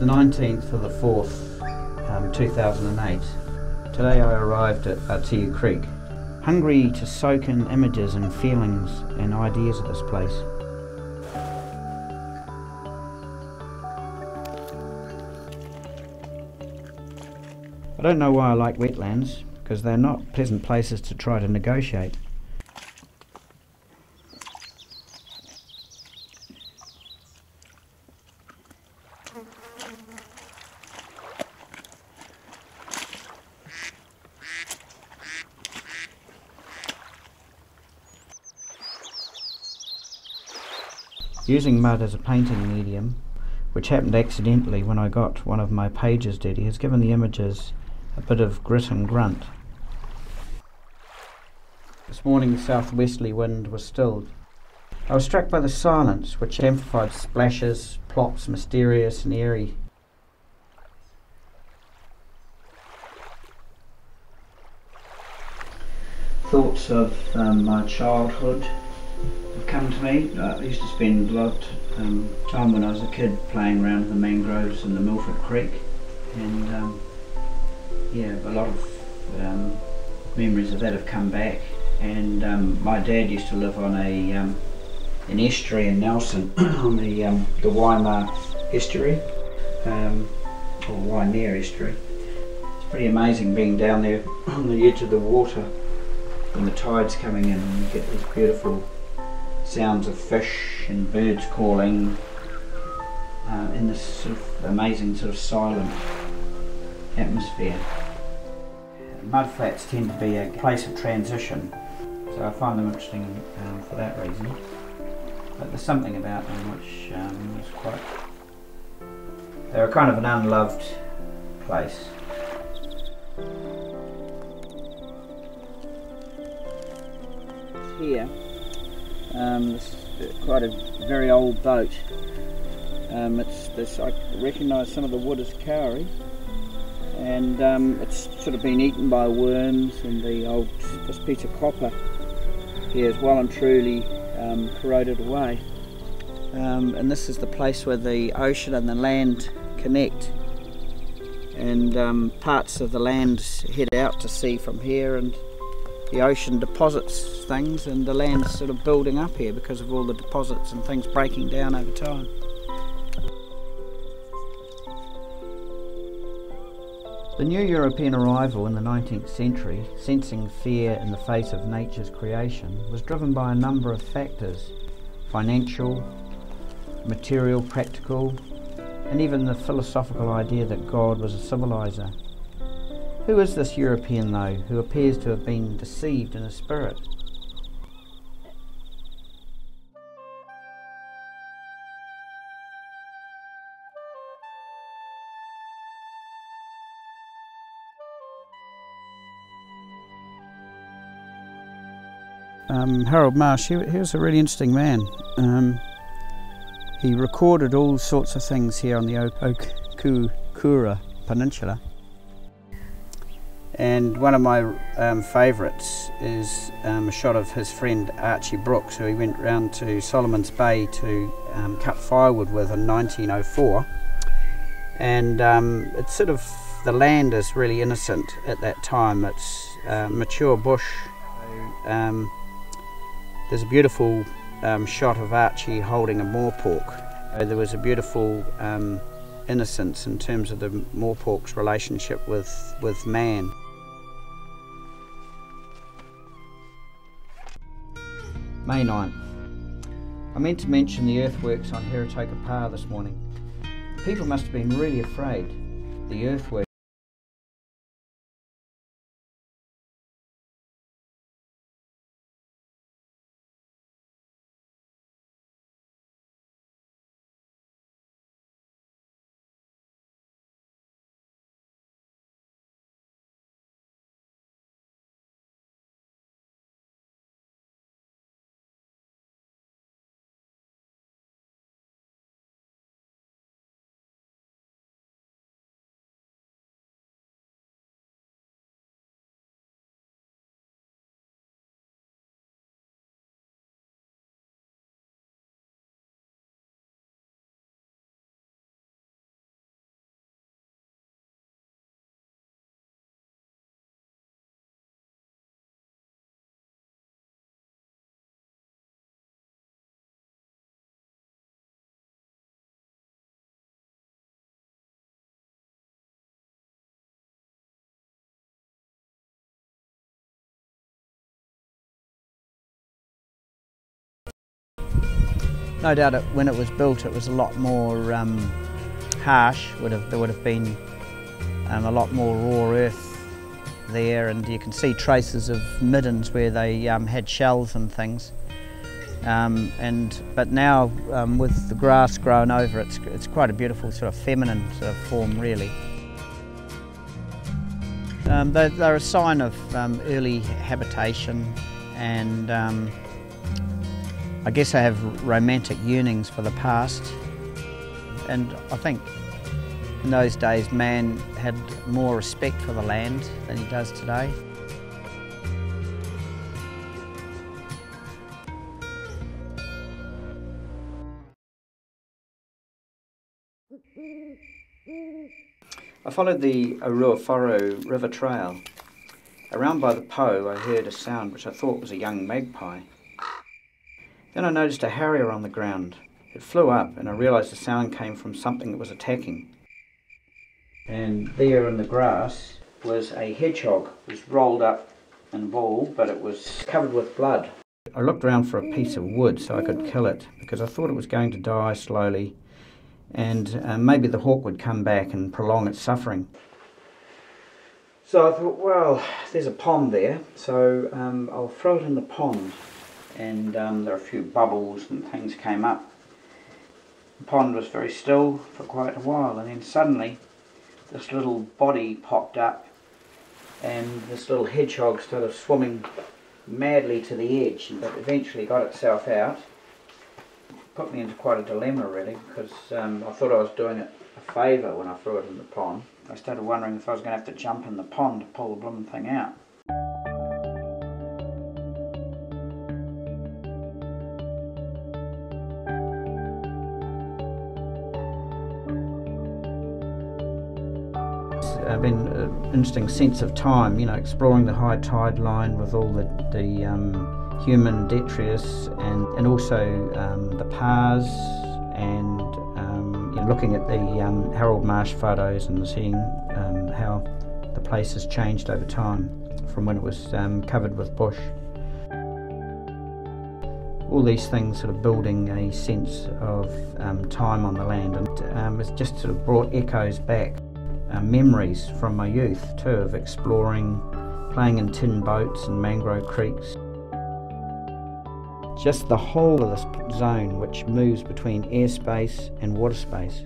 the 19th of the 4th, 2008. Today I arrived at Tiu Creek, hungry to soak in images and feelings and ideas of this place. I don't know why I like wetlands, because they're not pleasant places to try to negotiate. Using mud as a painting medium, which happened accidentally when I got one of my pages dirty, has given the images a bit of grit and grunt. This morning the southwesterly wind was stilled. I was struck by the silence, which amplified splashes, plops, mysterious and eerie. Thoughts of my childhood have come to me. I used to spend a lot of time when I was a kid playing around the mangroves in the Milford Creek, and yeah, a lot of memories of that have come back. And my dad used to live on an estuary in Nelson on the Waimar estuary, or Waimea estuary. It's pretty amazing being down there on the edge of the water when the tide's coming in, and you get these beautiful sounds of fish and birds calling in this sort of amazing sort of silent atmosphere. Mudflats tend to be a place of transition, so I find them interesting for that reason. But there's something about them which is quite... they're kind of an unloved place. Here, this is quite a very old boat. It's this. I recognise some of the wood as kauri, and it's sort of been eaten by worms, and this piece of copper here is well and truly corroded away. And this is the place where the ocean and the land connect, and parts of the land head out to sea from here, and the ocean deposits things, and the land's sort of building up here because of all the deposits and things breaking down over time. The new European arrival in the 19th century, sensing fear in the face of nature's creation, was driven by a number of factors: financial, material, practical, and even the philosophical idea that God was a civilizer. Who is this European, though, who appears to have been deceived in his spirit? Harold Marsh, he was a really interesting man. He recorded all sorts of things here on the Okukura Peninsula. And one of my favourites is a shot of his friend Archie Brooks, who he went round to Solomon's Bay to cut firewood with in 1904. And it's sort of, the land is really innocent at that time. It's mature bush. There's a beautiful shot of Archie holding a moorpork. There was a beautiful innocence in terms of the moorpork's relationship with man. May 9th. I meant to mention the earthworks on Heretoka Pa this morning. People must have been really afraid. The earthworks No doubt when it was built it was a lot more harsh. There would have been a lot more raw earth there, and you can see traces of middens where they had shells and things. But now with the grass grown over, it's quite a beautiful sort of feminine sort of form, really. They're a sign of early habitation, and I guess I have romantic yearnings for the past. And I think in those days man had more respect for the land than he does today. I followed the Oruawharo River Trail. Around by the Po I heard a sound which I thought was a young magpie. Then I noticed a harrier on the ground. It flew up and I realised the sound came from something that was attacking. And there in the grass was a hedgehog. It was rolled up in ball, but it was covered with blood. I looked around for a piece of wood so I could kill it, because I thought it was going to die slowly, and maybe the hawk would come back and prolong its suffering. So I thought, well, there's a pond there, so I'll throw it in the pond. And there are a few bubbles and things came up. The pond was very still for quite a while, and then suddenly this little body popped up, and this little hedgehog started swimming madly to the edge, but eventually got itself out. Put me into quite a dilemma, really, because I thought I was doing it a favour when I threw it in the pond. I started wondering if I was going to have to jump in the pond to pull the blooming thing out. It's been an interesting sense of time, you know, exploring the high tide line with all the human detritus and also the pars, and you know, looking at the Harold Marsh photos and seeing how the place has changed over time from when it was covered with bush. All these things sort of building a sense of time on the land, and it's just sort of brought echoes back. Memories from my youth too, of exploring, playing in tin boats and mangrove creeks. Just the whole of this zone which moves between airspace and water space.